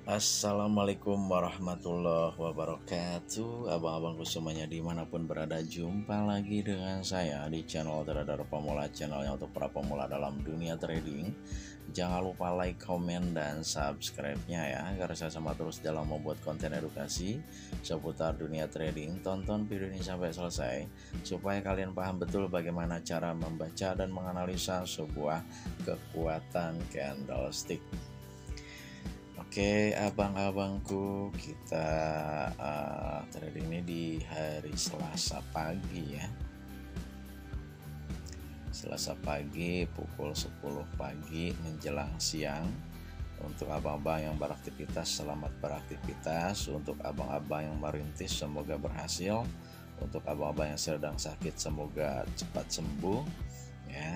Assalamualaikum warahmatullahi wabarakatuh. Abang-abangku semuanya dimanapun berada, jumpa lagi dengan saya di channel Trader Pemula, channelnya untuk para pemula dalam dunia trading. Jangan lupa like, komen, dan subscribe-nya ya, agar saya sama terus dalam membuat konten edukasi seputar dunia trading. Tonton video ini sampai selesai supaya kalian paham betul bagaimana cara membaca dan menganalisa sebuah kekuatan candlestick. Oke, abang-abangku, kita trading ini di hari Selasa pagi ya. Selasa pagi pukul 10 pagi menjelang siang. Untuk abang-abang yang beraktivitas, selamat beraktivitas. Untuk abang-abang yang merintis, semoga berhasil. Untuk abang-abang yang sedang sakit, semoga cepat sembuh ya.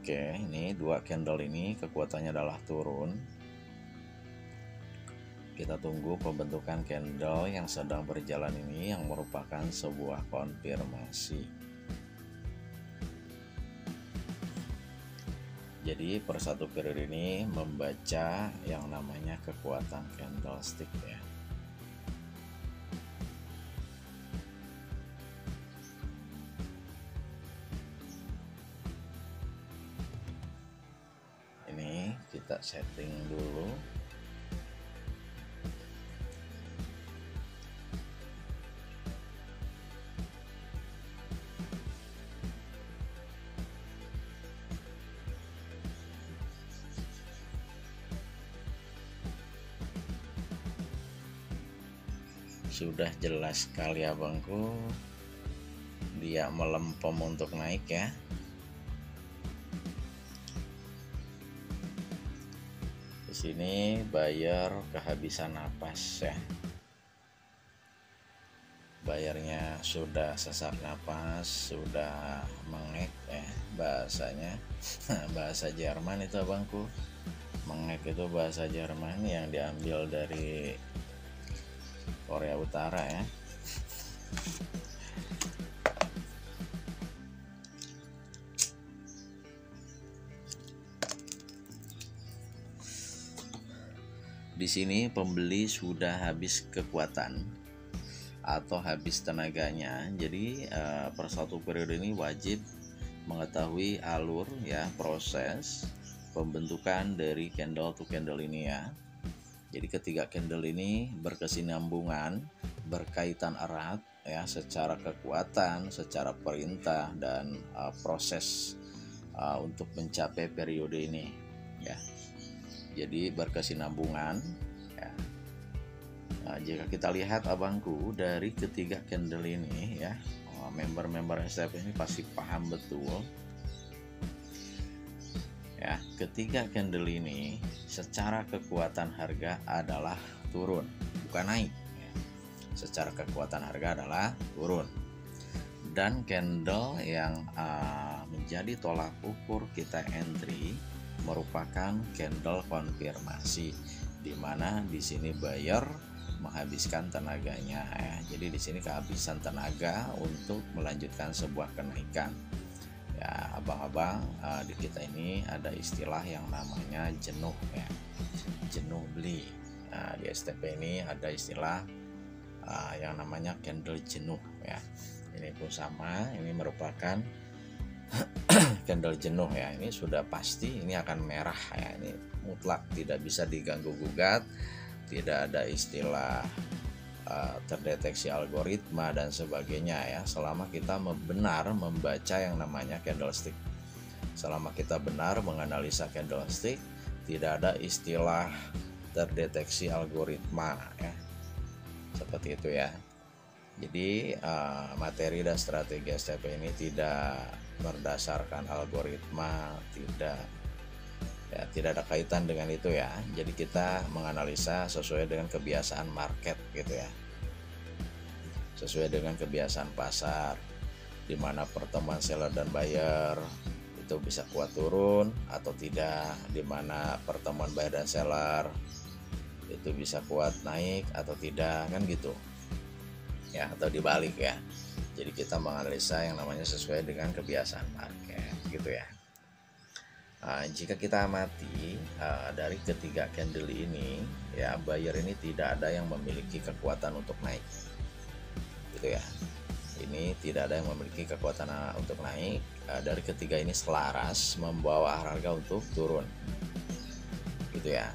Oke, ini dua candle ini kekuatannya adalah turun. Kita tunggu pembentukan candle yang sedang berjalan ini, yang merupakan sebuah konfirmasi. Jadi per satu periode ini membaca yang namanya kekuatan candlestick ya. Kita setting dulu. Sudah jelas sekali abangku, dia melempem untuk naik ya. Sini buyer kehabisan napas ya, bayarnya sudah sesak napas, sudah mengek ya bahasanya. Bahasa Jerman itu abangku, mengek itu bahasa Jerman yang diambil dari Korea Utara ya. Di sini pembeli sudah habis kekuatan atau habis tenaganya. Jadi per satu periode ini wajib mengetahui alur ya, proses pembentukan dari candle to candle ini ya. Jadi ketiga candle ini berkesinambungan, berkaitan erat ya, secara kekuatan, secara perintah dan proses untuk mencapai periode ini ya. Jadi berkesinambungan ya. Nah, jika kita lihat abangku dari ketiga candle ini ya, member-member STP ini pasti paham betul ya. Ketiga candle ini secara kekuatan harga adalah turun, bukan naik ya. Secara kekuatan harga adalah turun, dan candle yang menjadi tolak ukur kita entry merupakan candle konfirmasi, di mana di sini buyer menghabiskan tenaganya ya. Jadi di sini kehabisan tenaga untuk melanjutkan sebuah kenaikan ya abang-abang. Di kita ini ada istilah yang namanya jenuh ya, jenuh beli. Nah, di STP ini ada istilah yang namanya candle jenuh ya. Ini pun sama, ini merupakan candle jenuh ya. Ini sudah pasti ini akan merah ya, ini mutlak, tidak bisa diganggu gugat, tidak ada istilah terdeteksi algoritma dan sebagainya ya. Selama kita benar membaca yang namanya candlestick, selama kita benar menganalisa candlestick, tidak ada istilah terdeteksi algoritma ya, seperti itu ya. Jadi materi dan strategi STP ini tidak berdasarkan algoritma, tidak ada kaitan dengan itu ya. Jadi kita menganalisa sesuai dengan kebiasaan market gitu ya, sesuai dengan kebiasaan pasar, di mana pertemuan seller dan buyer itu bisa kuat turun atau tidak, di mana pertemuan buyer dan seller itu bisa kuat naik atau tidak, kan gitu ya, atau dibalik ya. Jadi kita menganalisa yang namanya sesuai dengan kebiasaan market gitu ya. Jika kita amati dari ketiga candle ini, ya buyer ini tidak ada yang memiliki kekuatan untuk naik, gitu ya. Ini tidak ada yang memiliki kekuatan untuk naik. Dari ketiga ini selaras membawa harga untuk turun, gitu ya.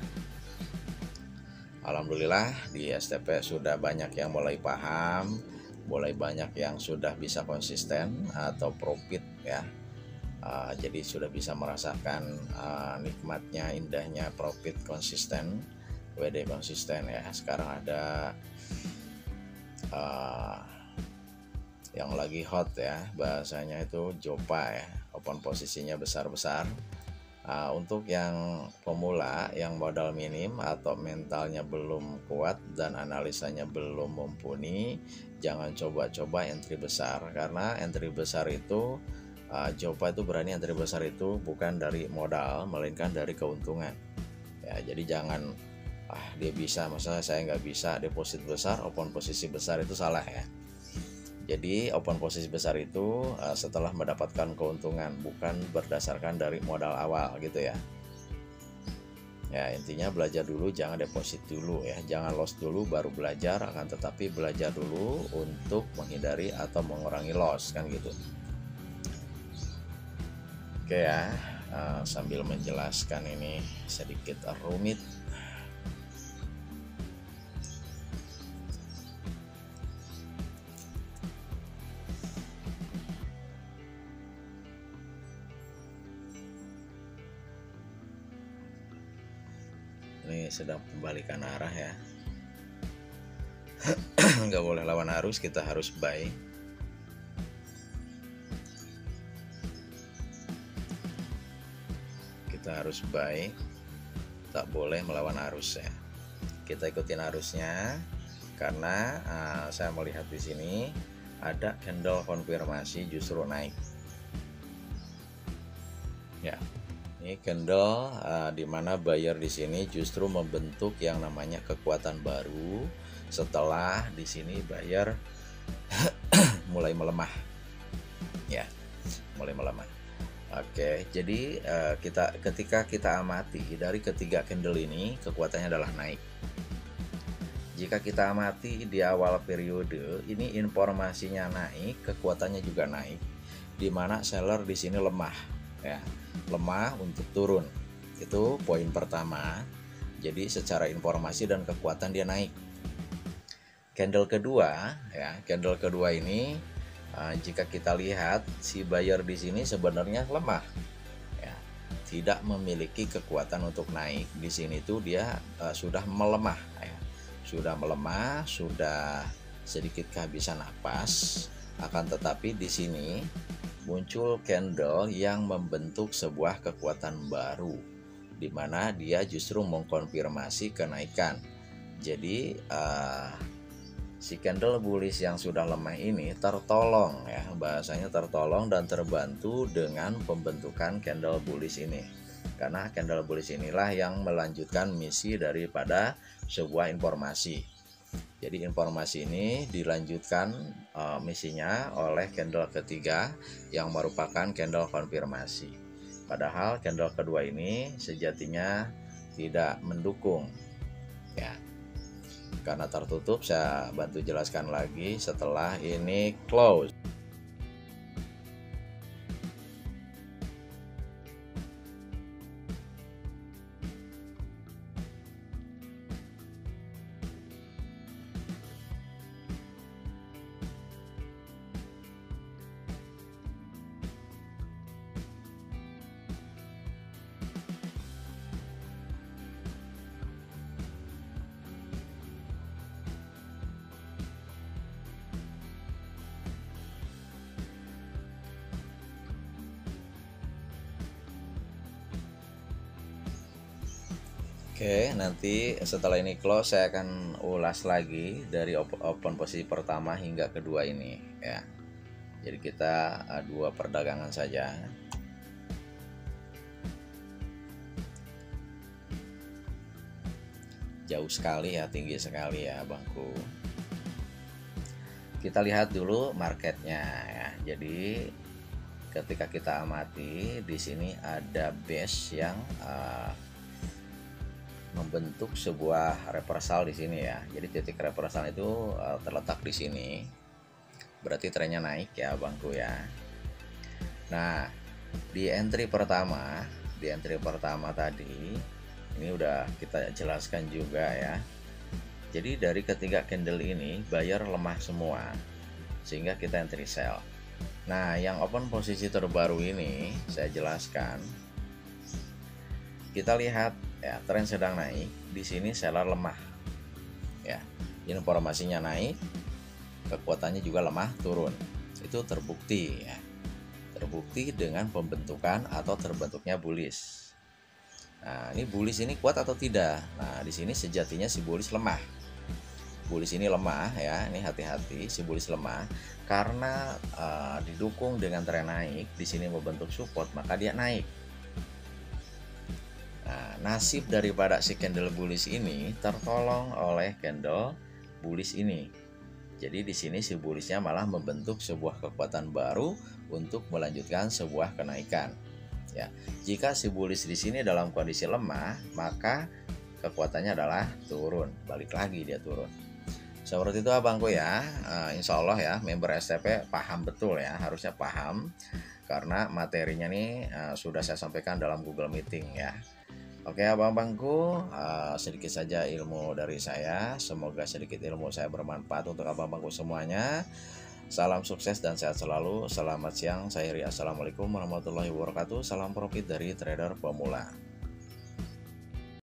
Alhamdulillah di STP sudah banyak yang mulai paham, mulai banyak yang sudah bisa konsisten atau profit ya. Jadi sudah bisa merasakan nikmatnya, indahnya profit konsisten, WD konsisten ya. Sekarang ada yang lagi hot ya, bahasanya itu Jopa ya, open posisinya besar-besar. Untuk yang pemula yang modal minim atau mentalnya belum kuat dan analisanya belum mumpuni, jangan coba-coba entry besar, karena entry besar itu Jopa itu berani entry besar itu bukan dari modal melainkan dari keuntungan ya. Jadi jangan dia bisa, masa saya nggak bisa, deposit besar open posisi besar, itu salah ya. Jadi open posisi besar itu setelah mendapatkan keuntungan, bukan berdasarkan dari modal awal gitu ya. Ya intinya belajar dulu, jangan deposit dulu ya, jangan loss dulu baru belajar, akan tetapi belajar dulu untuk menghindari atau mengurangi loss kan gitu. Oke ya, sambil menjelaskan ini sedikit rumit. Ini sedang pembalikan arah ya. Nggak boleh lawan arus, kita harus buy. Kita harus buy, tak boleh melawan arus ya. Kita ikutin arusnya, karena saya melihat di sini ada candle konfirmasi justru naik. Ya, ini candle di mana buyer di sini justru membentuk yang namanya kekuatan baru setelah di sini buyer mulai melemah. Ya, mulai melemah. Oke, jadi ketika kita amati dari ketiga candle ini, kekuatannya adalah naik. Jika kita amati di awal periode ini, informasinya naik, kekuatannya juga naik, di mana seller di sini lemah ya, lemah untuk turun. Itu poin pertama. Jadi secara informasi dan kekuatan dia naik. Candle kedua ya, candle kedua ini jika kita lihat si buyer di sini sebenarnya lemah ya, tidak memiliki kekuatan untuk naik. Di sini tuh dia sudah melemah ya, sudah sedikit kehabisan napas. Akan tetapi di sini muncul candle yang membentuk sebuah kekuatan baru, di mana dia justru mengkonfirmasi kenaikan. Jadi si candle bullish yang sudah lemah ini tertolong ya, bahasanya tertolong dan terbantu dengan pembentukan candle bullish ini, karena candle bullish inilah yang melanjutkan misi daripada sebuah informasi. Jadi informasi ini dilanjutkan misinya oleh candle ketiga yang merupakan candle konfirmasi. Padahal candle kedua ini sejatinya tidak mendukung ya. Karena tertutup, saya bantu jelaskan lagi setelah ini close. Oke, nanti setelah ini close saya akan ulas lagi dari open posisi pertama hingga kedua ini ya. Jadi kita dua perdagangan saja. Jauh sekali ya, tinggi sekali ya bangku. Kita lihat dulu marketnya ya. Jadi ketika kita amati di sini ada base yang membentuk sebuah reversal di sini ya. Jadi titik reversal itu terletak di sini. Berarti trennya naik ya bangku ya. Nah, di entry pertama tadi ini udah kita jelaskan juga ya. Jadi dari ketiga candle ini buyer lemah semua, sehingga kita entry sell. Nah, yang open posisi terbaru ini saya jelaskan. Kita lihat ya, tren sedang naik. Di sini seller lemah. Ya, informasinya naik, kekuatannya juga lemah turun. Itu terbukti ya. Terbukti dengan pembentukan atau terbentuknya bullish. Nah, ini bullish ini kuat atau tidak? Nah, di sini sejatinya si bullish lemah. Bullish ini lemah ya, ini hati-hati, si bullish lemah karena didukung dengan tren naik, di sini membentuk support, maka dia naik. Nah, nasib daripada si candle bullish ini tertolong oleh candle bullish ini. Jadi di sini si bullishnya malah membentuk sebuah kekuatan baru untuk melanjutkan sebuah kenaikan. Ya, jika si bullish di sini dalam kondisi lemah, maka kekuatannya adalah turun, balik lagi dia turun. Seperti itu abangku ya. Insya Allah ya member STP paham betul ya, harusnya paham karena materinya nih sudah saya sampaikan dalam Google Meeting ya. Oke abang-abangku, sedikit saja ilmu dari saya. Semoga sedikit ilmu saya bermanfaat untuk abang-abangku semuanya. Salam sukses dan sehat selalu. Selamat siang, saya Ri. Assalamualaikum warahmatullahi wabarakatuh. Salam profit dari trader pemula.